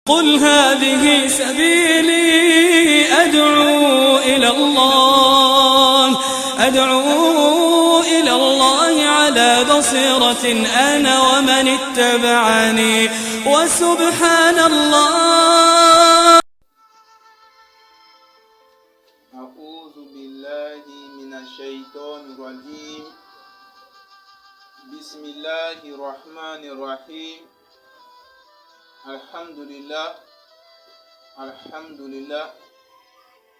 قل هذه سبيلي أدعو إلى الله على بصيرة أنا ومن اتبعني وسبحان الله. أعوذ بالله من الشيطان الرجيم. بسم الله الرحمن الرحيم. الحمد لله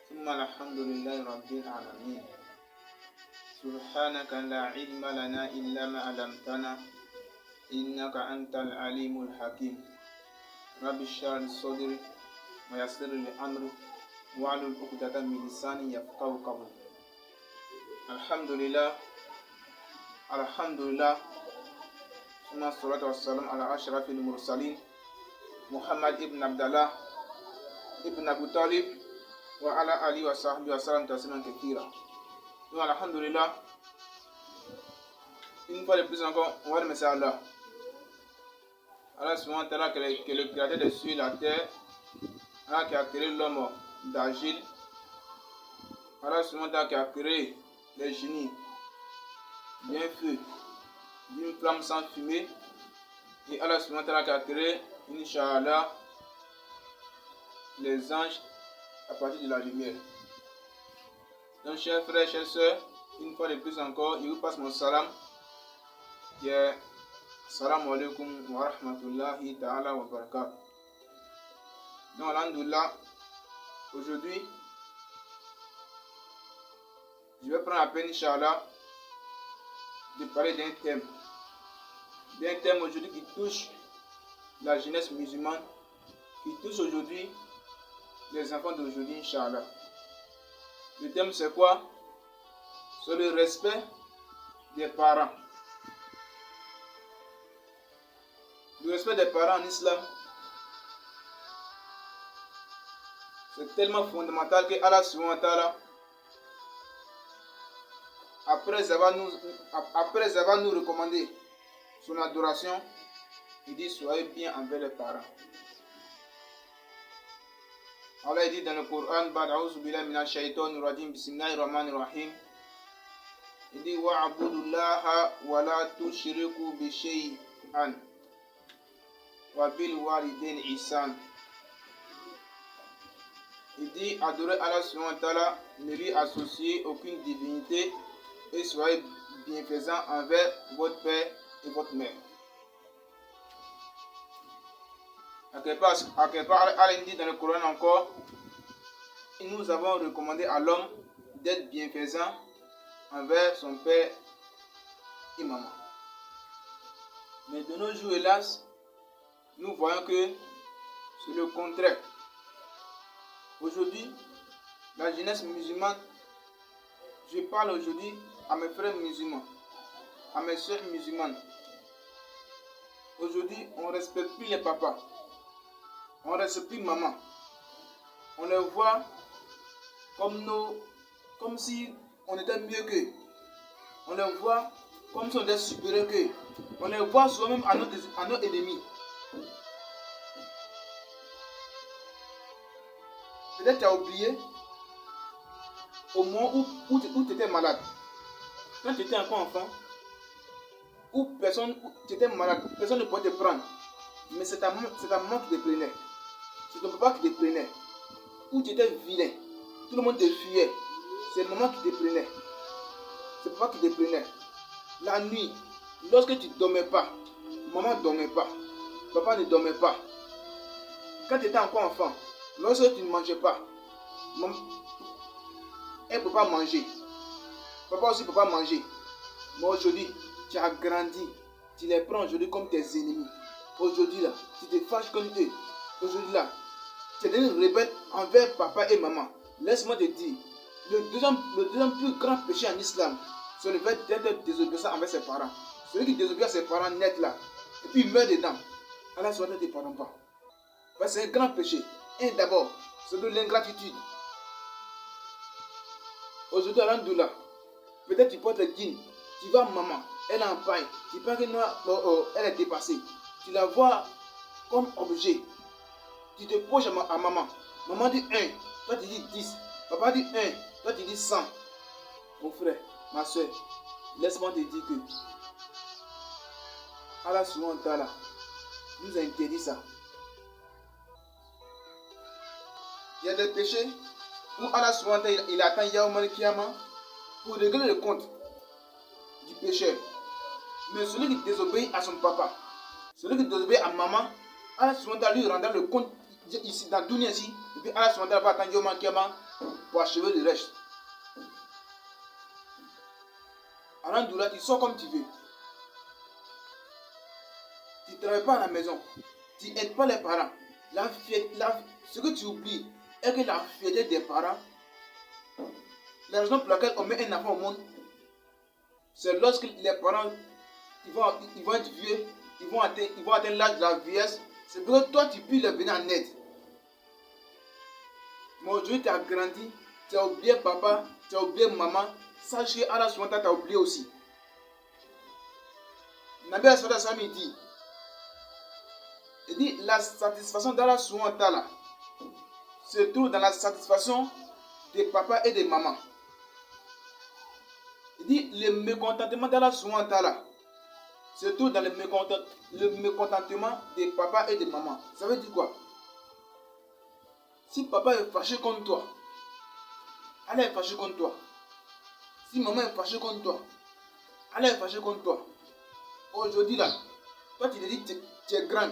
ثم الحمد لله رب العالمين. سبحانك لا علم لنا إلا ما علمتنا إنك أنت العليم الحكيم. رب اشرح لي صدري ويسر لي أمري واحلل عقدة من لساني يفقهوا قولي. الحمد لله ثم الصلاة والسلام على أشرف المرسلين محمد ابن عبد الله ابن أبي طالب وعلى آله وصحبه وسلم تسليما كثيرا. Donc alhamdulillah, une fois de plus encore, on va remercier Allah. Allah subhanahu wa ta'ala qui est le créateur des cieux et de la terre, Allah qui a créé l'homme d'agile, Allah subhanahu wa ta'ala qui a créé les génies bien faits d'une flamme sans fumée, et Allah subhanahu wa ta'ala qui a créé, Inch'Allah, les anges à partir de la lumière. Donc, chers frères, chères sœurs, une fois de plus encore, je vous passe mon salam, qui est Assalamu alaikum wa rahmatullahi ta'ala wa barakatuh. Donc, alhamdulillah, aujourd'hui, je vais prendre la peine, Inch'Allah, de parler d'un thème aujourd'hui qui touche la jeunesse musulmane, qui touche aujourd'hui les enfants d'aujourd'hui, Inch'Allah. Le thème c'est quoi? C'est le respect des parents. Le respect des parents en islam, c'est tellement fondamental que Allah subhanahu wa ta'ala, après avoir nous recommandé son adoration, il dit soyez bien envers les parents. Allah dit dans le Coran, Ba'da'ouz billahi minash shaitanir rajim, bismillahir rahmanir rahim. Il dit wa'budullaha wa la tushriku bi shay'an wa bil walidaini ihsan. Il dit adorez Allah subhanahu wa ta'ala, ne lui associez aucune divinité et soyez bienfaisants envers votre père et votre mère. À quelque part, Allah dit dans le Coran encore, nous avons recommandé à l'homme d'être bienfaisant envers son père et maman. Mais de nos jours, hélas, nous voyons que c'est le contraire. Aujourd'hui, la jeunesse musulmane, je parle aujourd'hui à mes frères musulmans, à mes soeurs musulmanes. Aujourd'hui, on ne respecte plus les papas. On ne respecte plus maman. On les voit comme si on était mieux qu'eux. On les voit comme si on était supérieur qu'eux. On les voit souvent même à nos ennemis. Peut-être tu as oublié au moment où tu étais malade. Quand tu étais encore enfant, où tu étais malade, personne ne pouvait te prendre. Mais c'est ta maman qui te prenait. C'est ton papa qui te prenait. Où tu étais vilain, tout le monde te fuyait. C'est maman qui te prenait. C'est papa qui te prenait. La nuit, lorsque tu ne dormais pas, maman ne dormait pas, papa ne dormait pas. Quand tu étais encore enfant, lorsque tu ne mangeais pas, maman, elle ne peut pas manger. Papa aussi ne peut pas manger. Mais aujourd'hui, tu as grandi. Tu les prends aujourd'hui comme tes ennemis. Aujourd'hui là, tu te fâches comme eux. Aujourd'hui là, tu es devenu rebelle envers papa et maman. Laisse-moi te dire, le deuxième plus grand péché en islam, c'est le fait d'être désobéissant envers ses parents. Celui qui désobéit à ses parents net là, et puis il meurt dedans, Allah ne te pardonne pas. Parce que c'est un grand péché. Et d'abord, c'est de l'ingratitude. Aujourd'hui, alhamdoulilah, peut-être tu portes le dîne, tu vas maman, elle est en paille, tu penses qu'elle est dépassée. Tu la vois comme objet. tu te poches à maman. Maman dit 1, toi tu dis 10. Papa dit 1, toi tu dis 100. Mon frère, ma soeur, laisse-moi te dire que Allah subhanahu wa ta'ala nous a interdit ça. Il y a des péchés où Allah subhanahu wa ta'ala il attend Yawm al-Qiyamah pour régler le compte du pécheur. Mais celui qui désobéit à son papa, celui qui désobéit à maman, Allah subhanahu wa ta'ala lui rendra le compte ici dans Dunia ici, et puis Allah subhanahu wa ta'ala va attendre Yawm al-Qiyamah pour achever le reste. Alhamdoulilah, tu sors comme tu veux. Tu ne travailles pas à la maison. Tu n'aides pas les parents. Ce que tu oublies est que la fierté des parents, la raison pour laquelle on met un enfant au monde, c'est lorsque les parents ils vont être vieux, ils vont atteindre l'âge de la vieillesse. C'est parce que toi tu peux les venir en aide. Mais aujourd'hui tu as grandi, tu as oublié papa, tu as oublié maman. Sache que Allah subhanahu wa ta'ala t'a oublié aussi. Nabi Asfada dit, il dit la satisfaction d'Allah subhanahu wa ta'ala se trouve dans la satisfaction des papas et des mamans. Il dit le mécontentement d'Allah subhanahu wa ta'ala se trouve dans le mécontentement des papas et des mamans. Ça veut dire quoi? Si papa est fâché contre toi, Allah est fâché contre toi. Si maman est fâchée contre toi, Allah est fâché contre toi. Aujourd'hui là, toi tu te dis que tu es grand,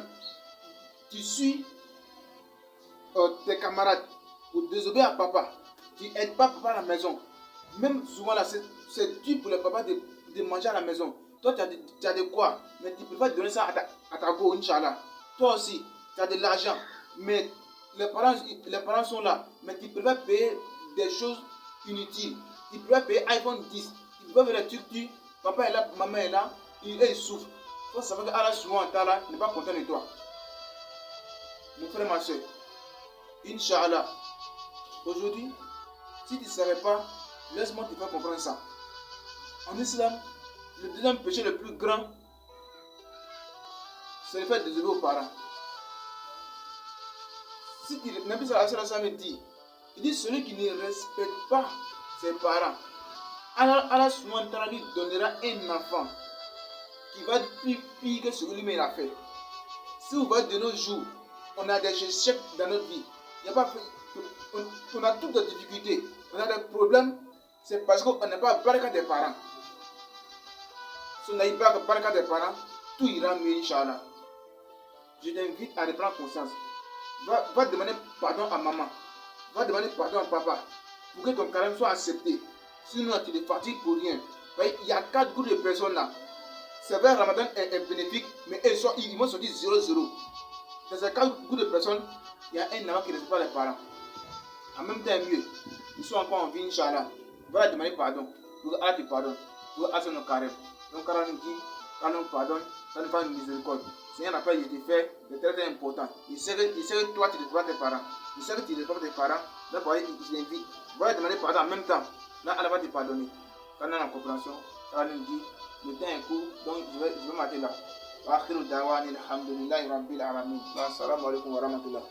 tu suis tes camarades pour désobéir à papa, tu n'aides pas papa à la maison. Même souvent là, c'est dur pour le papa de manger à la maison. Toi tu as de quoi, mais tu ne peux pas donner ça à ta go, Inch'Allah. Toi aussi, tu as de l'argent, mais les parents sont là, mais tu ne peux pas payer des choses inutiles. Tu peux payer iPhone 10, tu peux faire des trucs, papa est là, maman est là, ils souffrent. Il faut savoir que Allah subhanahu wa ta'ala n'est pas content de toi. Mon frère, ma soeur, Inch'Allah, aujourd'hui, si tu ne savais pas, laisse-moi te faire comprendre ça. En islam, le deuxième péché le plus grand, c'est le fait de désobéir aux parents. Si Nabi sallallahu alayhi wa sallam dit, il dit celui qui ne respecte pas ses parents, Allah subhanahu wa ta'ala lui donnera un enfant qui va être plus pire que ce que lui-même a fait. Si vous voyez de nos jours, on a des échecs dans notre vie, on a toutes des difficultés, on a des problèmes, c'est parce qu'on n'a pas baraka des parents. Si on n'a pas baraka des parents, tout ira mieux, Inch'Allah. Je t'invite à reprendre conscience. Va demander pardon à maman, va demander pardon à papa, pour que ton carême soit accepté. Sinon, tu te fatigues pour rien. Il y a 4 groupes de personnes là. C'est vrai, Ramadan est bénéfique, mais ils vont sortir 0-0. Dans ces 4 groupes de personnes, il y a un enfant qui ne respecte pas les parents. En même temps, mieux. Ils sont encore en vie, Inch'Allah. Va leur demander pardon. Pour Allah te pardonne. Pour Allah nos carême. Donc, Allah nous dit, Allah nous pardonne, ça nous fait une miséricorde. Seigneur n'a pas été fait, c'est très important. Il sait que toi, tu ne respectes pas tes parents. Il sait que tu ne respectes pas tes parents. Donc, il t'invite. Va leur demander pardon en même temps. Là, Allah va te pardonner. Quand on a la compréhension, Allah nous dit, le temps est court, donc je vais m'arrêter là. Wa akhiru da'wani alhamdulillahi rabbil alamin. Assalamu alaikum wa rahmatullah.